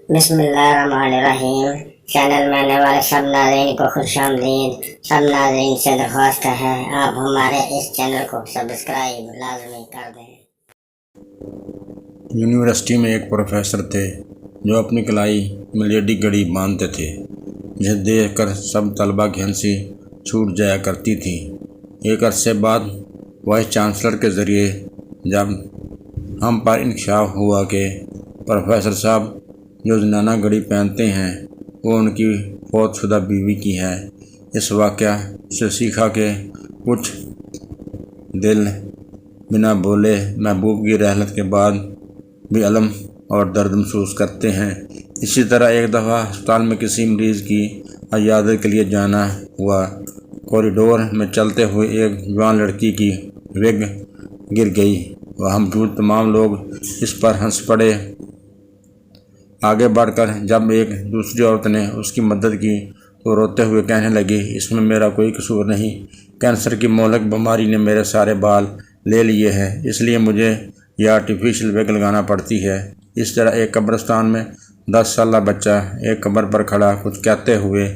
بسم اللہ الرحمن الرحیم۔ چینل میں آنے والے سب ناظرین کو خوش آمدید۔ سب ناظرین سے درخواست ہے آپ ہمارے اس چینل کو سبسکرائب لازمی کر دیں۔ یونیورسٹی میں ایک پروفیسر تھے جو اپنی کلائی میں لیڈی گھڑی باندھتے تھے، جسے دیکھ کر سب طلباء کی ہنسی چھوٹ جایا کرتی تھی۔ ایک عرصے بعد وائس چانسلر کے ذریعے جب ہم پر انکشاف ہوا کہ پروفیسر صاحب جو زنانہ گھڑی پہنتے ہیں وہ ان کی فوت شدہ بیوی کی ہے، اس واقعہ سے سیکھا کہ کچھ دل بنا بولے محبوب کی رحلت کے بعد بھی الم اور درد محسوس کرتے ہیں۔ اسی طرح ایک دفعہ ہسپتال میں کسی مریض کی عیادت کے لیے جانا ہوا۔ کوریڈور میں چلتے ہوئے ایک جوان لڑکی کی وگ گر گئی اور ہم موجود تمام لوگ اس پر ہنس پڑے۔ آگے بڑھ کر جب ایک دوسری عورت نے اس کی مدد کی تو روتے ہوئے کہنے لگی، اس میں میرا کوئی قصور نہیں، کینسر کی مہلک بیماری نے میرے سارے بال لے لیے ہیں، اس لیے مجھے یہ آرٹیفیشل وگ لگانا پڑتی ہے۔ اس طرح ایک قبرستان میں 10 سالہ بچہ ایک قبر پر کھڑا کچھ کہتے ہوئے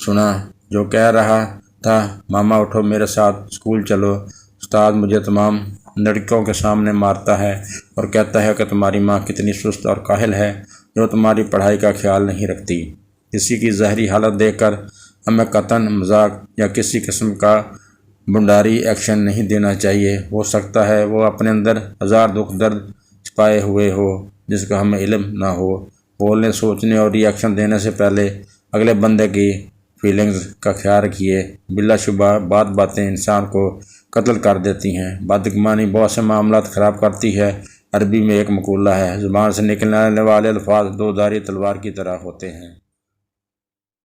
سنا، جو کہہ رہا تھا، ماما اٹھو میرے ساتھ اسکول چلو، استاد مجھے تمام لڑکیوں کے سامنے مارتا ہے اور کہتا ہے کہ تمہاری ماں کتنی سست اور کاہل ہے جو تمہاری پڑھائی کا خیال نہیں رکھتی۔ کسی کی ظاہری حالت دیکھ کر ہمیں قطعاً مذاق یا کسی قسم کا بنڈاری ایکشن نہیں دینا چاہیے۔ ہو سکتا ہے وہ اپنے اندر ہزار دکھ درد چھپائے ہوئے ہو جس کا ہمیں علم نہ ہو۔ بولنے، سوچنے اور ری ایکشن دینے سے پہلے اگلے بندے کی فیلنگز کا خیال رکھیے۔ بلا شبہ باتیں انسان کو قتل کر دیتی ہیں۔ بدگمانی بہت سے معاملات خراب کرتی ہے۔ عربی میں ایک مقولہ ہے، زبان سے نکلنے والے الفاظ دو دھاری تلوار کی طرح ہوتے ہیں۔